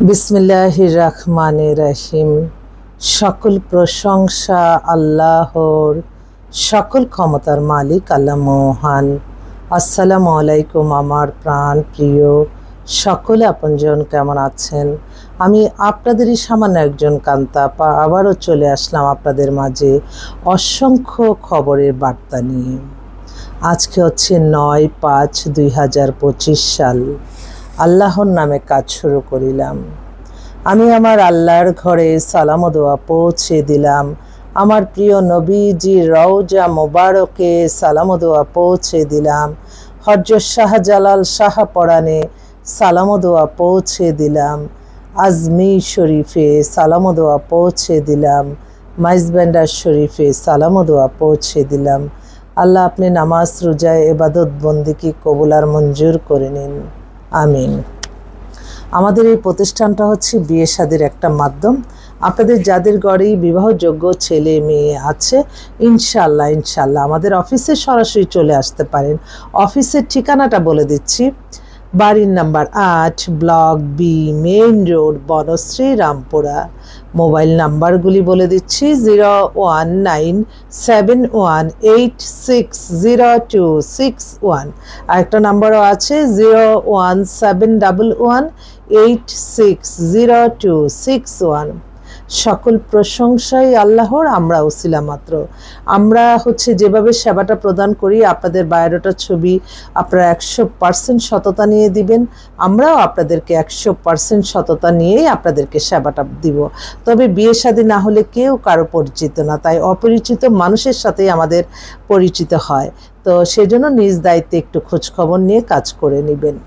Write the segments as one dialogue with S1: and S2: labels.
S1: বিসমিল্লাহির রহমানির রহিম। সকল প্রশংসা আল্লাহর, সকল ক্ষমতার মালিক আল্লাহ মহান। আসসালামু আলাইকুম আমার প্রাণ প্রিয় সকল আপনজন, কেমন আছেন? আমি আপনাদেরই সামান্য একজন কান্তাপা আবারও চলে আসলাম আপনাদের মাঝে অসংখ্য খবরের বার্তা নিয়ে। আজকে হচ্ছে 9/5/2025 সাল। আল্লাহর নামে কাজ শুরু করিলাম। আমি আমার আল্লাহর ঘরে সালাম ও দোয়া পৌঁছে দিলাম। আমার প্রিয় নবীজির রওজা মোবারকে সালাম ও দোয়া পৌঁছে দিলাম। হযরত শাহজালাল শাহপরানে সালাম ও দোয়া পৌঁছে দিলাম। আজমি শরীফে সালাম ও দোয়া পৌঁছে দিলাম। মাইজবান্ডার শরীফে সালাম ও দোয়া পৌঁছে দিলাম। আল্লাহ আপনি নামাজ রোজা ইবাদত বন্দেগী কবুল আর মঞ্জুর করে নিন, আমিন। আমাদের এই প্রতিষ্ঠানটা হচ্ছে বিয়ে শাদীর একটা মাধ্যম। আপনাদের যাদের ঘরেই বিবাহযোগ্য ছেলে মেয়ে আছে, ইনশাল্লাহ আমাদের অফিসে সরাসরি চলে আসতে পারেন। অফিসের ঠিকানাটা বলে দিচ্ছি। বাড়ির number 8, block B, main road, Banasree, Rampura. Mobile নাম্বারগুলি বলে দিচ্ছি: 01971860261। আরেকটা নাম্বারও আছে 01711860261। সকল প্রশংসাই আল্লাহর, আমরা ওসিলা মাত্র। আমরা যেভাবে সেবাটা প্রদান করি, আপনাদের বায়োডাটার ছবি আপনারা 100% সততা নিয়ে দিবেন, আমরাও আপনাদেরকে 100% সততা নিয়েই আপনাদেরকে সেবাটা দিব। তবে বিয়ে শাদী না হলে কেউ কারো পরিচিত না, তাই অপরিচিত মানুষের সাথেই আমাদের পরিচিত হয়। তো সেজন্য নিজ দায়িত্বে একটু খোঁজখবর নিয়ে কাজ করে নেবেন।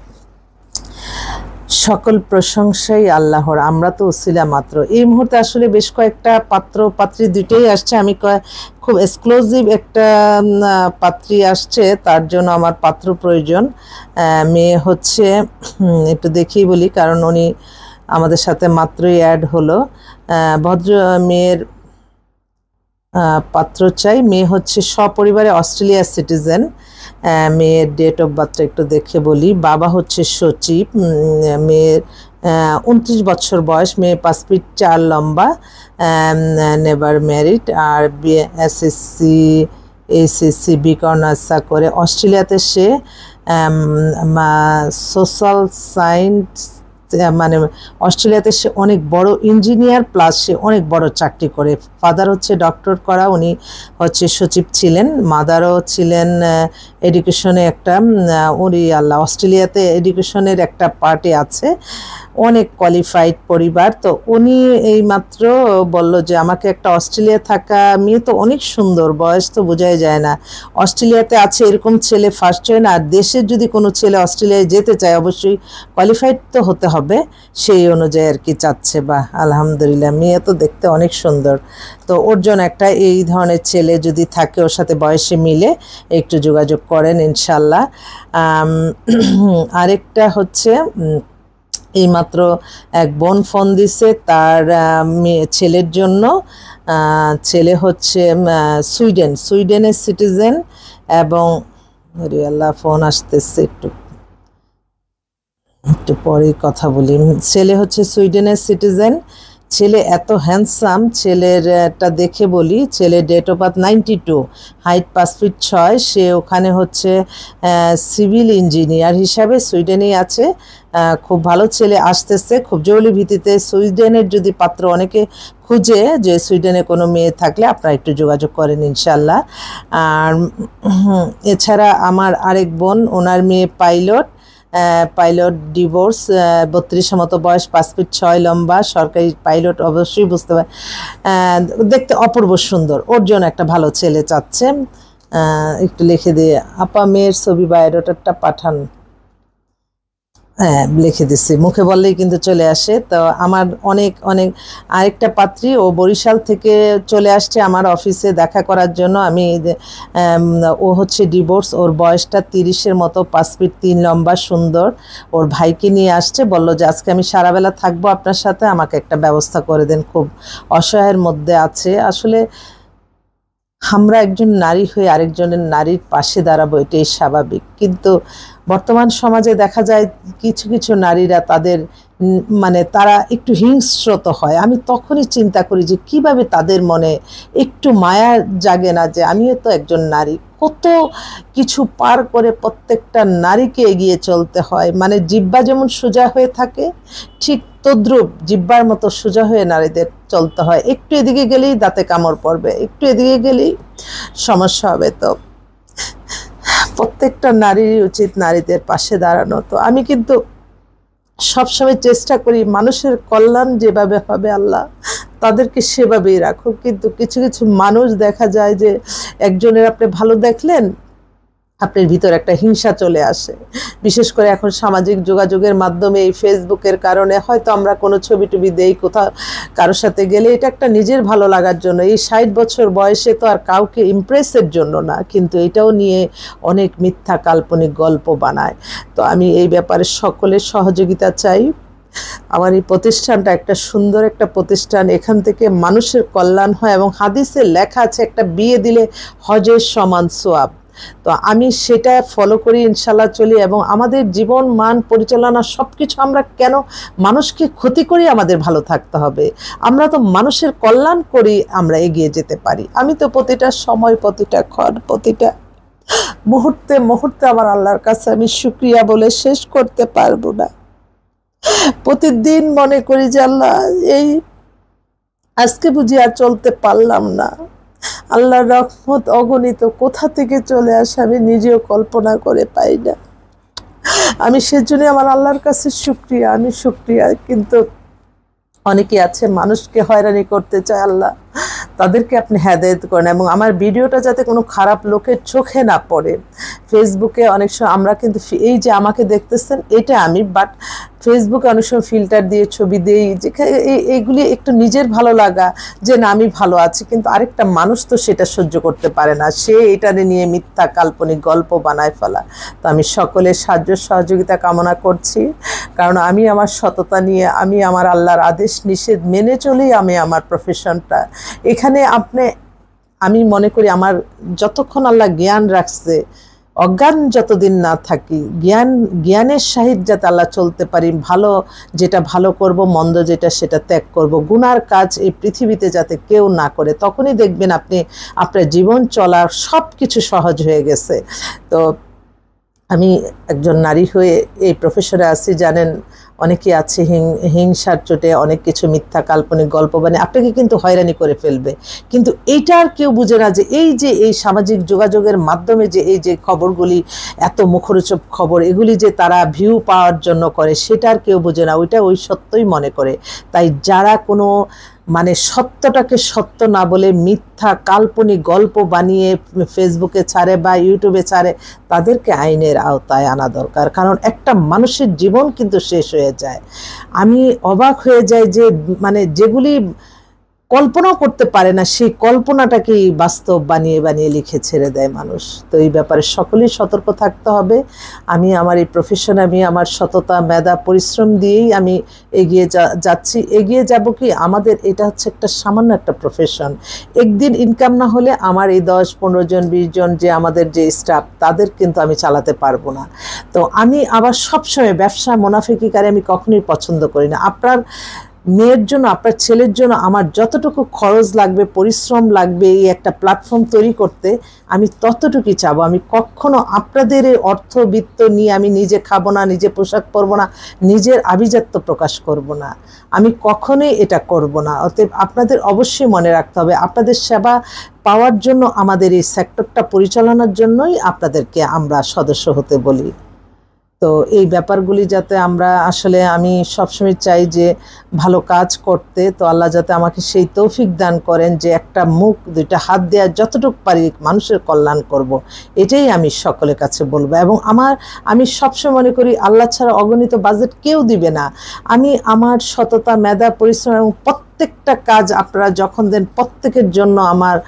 S1: সকল প্রশংসাই আল্লাহর, আমরা তো ওসিলা মাত্র। এই মুহূর্তে আসলে বেশ কয়েকটা পাত্র পাত্রী দুটোই আসছে। আমি খুব এক্সক্লুসিভ একটা পাত্রী আসছে, তার জন্য আমার পাত্র প্রয়োজন। মেয়ে হচ্ছে, একটু দেখেই বলি কারণ উনি আমাদের সাথে মাত্রই অ্যাড হলো। ভদ্র মেয়ের পাত্র চাই। মেয়ে হচ্ছে সপরিবারে অস্ট্রেলিয়ার সিটিজেন। মেয়ের ডেট অফ বার্থটা একটু দেখে বলি। বাবা হচ্ছে সচিব। মেয়ের 29 বছর বয়স। মেয়ে 5 ফিট 4 লম্বা, নেভার ম্যারিড, আর এসএসসি বিকর্নাসা করে। অস্ট্রেলিয়াতে সে সোশ্যাল সায়েন্স, মানে অস্ট্রেলিয়াতে সে অনেক বড় ইঞ্জিনিয়ার, প্লাস সে অনেক বড় চাকরি করে। ফাদার হচ্ছে ডক্টর করা, উনি হচ্ছে সচিব ছিলেন। মাদারও ছিলেন এডুকেশনে একটা, উনি অস্ট্রেলিয়াতে এডুকেশনের একটা পার্টি আছে। অনেক কোয়ালিফাইড পরিবার। তো উনি এইমাত্র বলল যে আমাকে একটা অস্ট্রেলিয়া থাকা মেয়ে তো অনেক সুন্দর, বয়স তো বোঝাই যায় না, অস্ট্রেলিয়াতে আছে এরকম ছেলে ফার্স্ট চয়েস। আর দেশের যদি কোনো ছেলে অস্ট্রেলিয়ায় যেতে চায় অবশ্যই কোয়ালিফাইড তো হতে হবে, সেই অনুযায়ী আর কি চাচ্ছে। বা আলহামদুলিল্লাহ, মেয়ে তো দেখতে অনেক সুন্দর। তো ওর জন্য একটা এই ধরনের ছেলে যদি থাকে, ওর সাথে বয়সে মিলে, একটু যোগাযোগ করেন ইনশাল্লাহ। আরেকটা হচ্ছে, এইমাত্র এক বোন ফোন দিছে তার ছেলের জন্য। ছেলে হচ্ছে সুইডেনের সিটিজেন, এবং আল্লাহ ফোন আসতেছে, একটু পরে কথা বলি। ছেলে হচ্ছে সুইডেনের সিটিজেন। ছেলে এত হ্যান্ডসাম, ছেলেরটা দেখে বলি। ছেলের date of birth 92, height 5 feet 6। সে ওখানে হচ্ছে সিভিল ইঞ্জিনিয়ার হিসাবে সুইডেনেই আছে। খুব ভালো ছেলে, আসতেছে খুব জরুরি ভিত্তিতে। সুইডেনের যদি পাত্র অনেকে খুঁজে, যে সুইডেনে কোনো মেয়ে থাকলে আপনারা একটু যোগাযোগ করেন ইনশাল্লাহ। আর এছাড়া আমার আরেক বোন, ওনার মেয়ে পাইলট, ডিভোর্স, 32 মতো বয়স, 5 ফিট 6 লম্বা, সরকারি পাইলট, অবশ্যই বুঝতে পারে, দেখতে অপূর্ব সুন্দর। ওর জন্য একটা ভালো ছেলে চাচ্ছে। একটু লিখে দিয়ে আপা মেয়ের ছবি বায়োডাটাটা পাঠান। হ্যাঁ, লিখে দিচ্ছি, মুখে বললেই কিন্তু চলে আসে। তো আমার অনেক আরেকটা পাত্রী, ও বরিশাল থেকে চলে আসছে আমার অফিসে দেখা করার জন্য। ও হচ্ছে ডিভোর্স, ওর বয়সটা 30-এর মতো, 5 ফিট 3 লম্বা, সুন্দর। ওর ভাইকে নিয়ে আসছে, বলল যে আজকে আমি সারাবেলা থাকবো আপনার সাথে, আমাকে একটা ব্যবস্থা করে দেন। খুব অসহায়ের মধ্যে আছে। আসলে আমরা একজন নারী হয়ে আরেকজনের নারীর পাশে দাঁড়াবো, এটাই স্বাভাবিক। কিন্তু বর্তমান সমাজে দেখা যায় কিছু নারীরা তাদের মানে তারা একটু হিংস্রত হয়, আমি তখনই চিন্তা করি যে কিভাবে তাদের মনে একটু মায়া জাগে না যে আমিও তো একজন নারী, কত কিছু পার করে প্রত্যেকটা নারীকে এগিয়ে চলতে হয়। মানে জিহ্বা যেমন সোজা হয়ে থাকে, ঠিক তদ্রূপ জিহ্বার মতো সোজা হয়ে নারীদের চলতে হয়। একটু এদিকে গেলেই দাঁতে কামড় পড়বে, একটু এদিকে গেলেই সমস্যা হবে। তো প্রত্যেকটা নারীরই উচিত নারীদের পাশে দাঁড়ানো। তো আমি কিন্তু সবসময় চেষ্টা করি মানুষের কল্যাণ যেভাবে হবে আল্লাহ তাদেরকে সেভাবেই রাখুক। কিন্তু কিছু কিছু মানুষ দেখা যায় যে একজনের আপনি ভালো দেখলেন, আপনার ভিতর একটা হিংসা চলে আসে। বিশেষ করে এখন সামাজিক যোগাযোগের মাধ্যমে এই ফেসবুকের কারণে হয়তো আমরা কোনো ছবি টবি দেই কোথাও কারোর সাথে গেলে, এটা একটা নিজের ভালো লাগার জন্য। এই 60 বছর বয়সে তো আর কাউকে ইমপ্রেসের জন্য না, কিন্তু এটাও নিয়ে অনেক মিথ্যা কাল্পনিক গল্প বানায়। তো আমি এই ব্যাপারে সকলের সহযোগিতা চাই। আমার এই প্রতিষ্ঠানটা একটা সুন্দর একটা প্রতিষ্ঠান, এখান থেকে মানুষের কল্যাণ হয় এবং হাদিসে লেখা আছে একটা বিয়ে দিলে হজের সমান সওয়াব। তো আমি সেটা ফলো করি, ইনশাল্লাহ চলি। এবং আমাদের জীবন মান পরিচালনা সব কিছু আমরা কেন মানুষকে ক্ষতি করি? আমাদের ভালো থাকতে হবে। আমরা তো মানুষের কল্যাণ করি, আমরা এগিয়ে যেতে পারি। আমি তো প্রতিটা সময়, প্রতিটা ক্ষণ, প্রতিটা মুহূর্তে মুহূর্তে আমার আল্লাহর কাছে আমি শুকরিয়া বলে শেষ করতে পারবো না। প্রতিদিন মনে করি যে আল্লাহ, এই আজকে বুঝি আর চলতে পারলাম না, আল্লাহর রহমত অগণিত কোথা থেকে চলে আসে আমি নিজেও কল্পনা করে পাই না। আমি সেজন্য আমার আল্লাহর কাছে শুকরিয়া, আমি শুকরিয়া। কিন্তু অনেকে আছে মানুষকে হয়রানি করতে চায়, আল্লাহ তাদেরকে আপনি হেদায়েত করেন এবং আমার ভিডিওটা যাতে কোনো খারাপ লোকের চোখে না পড়ে। ফেসবুকে অনেক সময় আমরা কিন্তু এই যে আমাকে দেখতেছেন এটা আমি, বাট ফেসবুকে অনেক সময় ফিল্টার দিয়ে ছবি দিই, যে এইগুলি একটু নিজের ভালো লাগা যে না আমি ভালো আছি, কিন্তু আরেকটা মানুষ তো সেটা সহ্য করতে পারে না, সে এটা নিয়ে মিথ্যা কাল্পনিক গল্প বানায় ফেলা। তো আমি সকলের সাহায্য সহযোগিতা কামনা করছি, কারণ আমি আমার সততা নিয়ে, আমি আমার আল্লাহর আদেশ নিষেধ মেনে চলেই আমি আমার প্রফেশনটা এখানে আমি মনে করি আমার যতক্ষণ আল্লাহ জ্ঞান রাখছে, অজ্ঞান যতদিন না থাকি, জ্ঞানের সহিত যাতে আল্লাহ চলতে পারি, ভালো যেটা ভালো করব, মন্দ যেটা সেটা ত্যাগ করব, গুনার কাজ এই পৃথিবীতে যাতে কেউ না করে, তখনই দেখবেন আপনি আপনার জীবন চলার সব কিছু সহজ হয়ে গেছে। তো আমি একজন নারী হয়ে এই প্রফেশনে আছি, জানেন অনেকে আছে হিংসার চোটে অনেক কিছু মিথ্যা কাল্পনিক গল্প বানিয়ে আপনাকে কিন্তু হয়রানি করে ফেলবে। কিন্তু এইটা আর কেউ বুঝে না যে এই সামাজিক যোগাযোগের মাধ্যমে যে এই যে খবরগুলি, এত মুখরোচক খবর, এগুলি যে তারা ভিউ পাওয়ার জন্য করে, সেটা আর কেউ বুঝে না, ওইটা ওই সত্যই মনে করে। তাই যারা কোনো মানে সত্যটাকে সত্য না বলে মিথ্যা কাল্পনিক গল্প বানিয়ে ফেসবুকে ছাড়ে বা ইউটিউবে ছাড়ে, তাদেরকে আইনের আওতায় আনা দরকার। কারণ একটা মানুষের জীবন কিন্তু শেষ হয়ে যায়। আমি অবাক হয়ে যাই যে মানে যেগুলি কল্পনাও করতে পারে না, সেই কল্পনাটাকেই বাস্তব বানিয়ে বানিয়ে লিখে ছেড়ে দেয় মানুষ। তো এই ব্যাপারে সকলেই সতর্ক থাকতে হবে। আমি আমার এই প্রফেশনে আমি আমার সততা, মেধা, পরিশ্রম দিয়েই আমি এগিয়ে যাচ্ছি। এগিয়ে যাব কি, আমাদের এটা হচ্ছে একটা সামান্য একটা প্রফেশন। একদিন ইনকাম না হলে আমার এই 10-15 জন 20 জন যে আমাদের যে স্টাফ, তাদের কিন্তু আমি চালাতে পারবো না। তো আমি আবার সবসময় ব্যবসা মুনাফিকিকারী আমি কখনোই পছন্দ করি না। আপনার মেয়ের জন্য, আপনার ছেলের জন্য আমার যতটুকু খরচ লাগবে, পরিশ্রম লাগবে এই একটা প্ল্যাটফর্ম তৈরি করতে, আমি ততটুকুই চাবো। আমি কখনো আপনাদের এই অর্থবিত্ত নিয়ে আমি নিজে খাবো না, নিজে পোশাক পরবো না, নিজের আভিজাত্য প্রকাশ করব না, আমি কখনোই এটা করব না। অতএব আপনাদের অবশ্যই মনে রাখতে হবে, আপনাদের সেবা পাওয়ার জন্য, আমাদের এই সেক্টরটা পরিচালনার জন্যই আপনাদেরকে আমরা সদস্য হতে বলি। তো এই ব্যাপারগুলি যাতে আমরা আসলে, আমি সবসময় চাই যে ভালো কাজ করতে। তো আল্লাহ যাতে আমাকে সেই তৌফিক দান করেন যে একটা মুখ, দুইটা হাত দেওয়ার যতটুকু পারি মানুষের কল্যাণ করব, এটাই আমি সকলের কাছে বলবো। এবং আমি সবসময় মনে করি আল্লাহ ছাড়া অগণিত বাজেট কেউ দিবে না। আমি আমার সততা, মেধা, পরিশ্রম এবং প্রত্যেকটা কাজ আপনারা যখন দেন, প্রত্যেকের জন্য আমার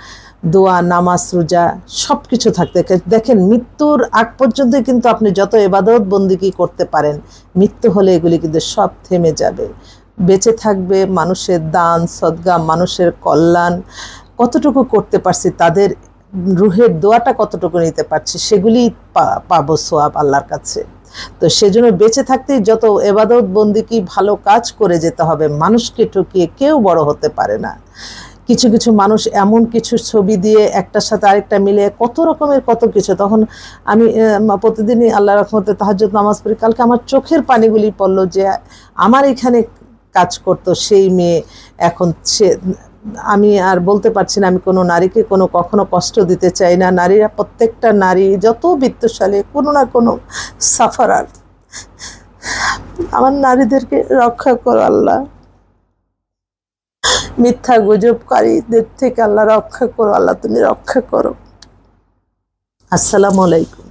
S1: দোয়া, নামাজ, রোজা সব কিছু থাকতে। দেখেন মৃত্যুর আগ পর্যন্ত কিন্তু আপনি যত ইবাদত বন্দেগী করতে পারেন, মৃত্যু হলে এগুলি কিন্তু সব থেমে যাবে। বেঁচে থাকবে মানুষের দান সদকা, মানুষের কল্যাণ কতটুকু করতে পারছি, তাদের রুহের দোয়াটা কতটুকু নিতে পারছি, সেগুলি পাবো সোয়াব আল্লাহর কাছে। তো সেজন্য বেঁচে থাকতেই যত এবাদত বন্দিকি ভালো কাজ করে যেতে হবে। মানুষকে ঠকিয়ে কেউ বড় হতে পারে না। কিছু কিছু মানুষ এমন কিছু ছবি দিয়ে একটার সাথে আরেকটা মিলে কত রকমের কত কিছু, তখন আমি প্রতিদিনই আল্লাহর রহমতে তাহাজ্জুদ নামাজ পড়ি। কালকে আমার চোখের পানিগুলি পড়লো যে আমার এখানে কাজ করতো সেই মেয়ে এখন সে, আমি আর বলতে পারছি না, আমি কোনো নারীকে কখনো কষ্ট দিতে চাই না। নারীরা, প্রত্যেকটা নারী যত বিত্তশালী, কোনো না কোনো সাফারার। আমার নারীদেরকে রক্ষা করো আল্লাহ, মিথ্যা গুজবকারীদের থেকে আল্লাহ রক্ষা করো। আল্লাহ তুমি রক্ষা করো। আসসালামু আলাইকুম।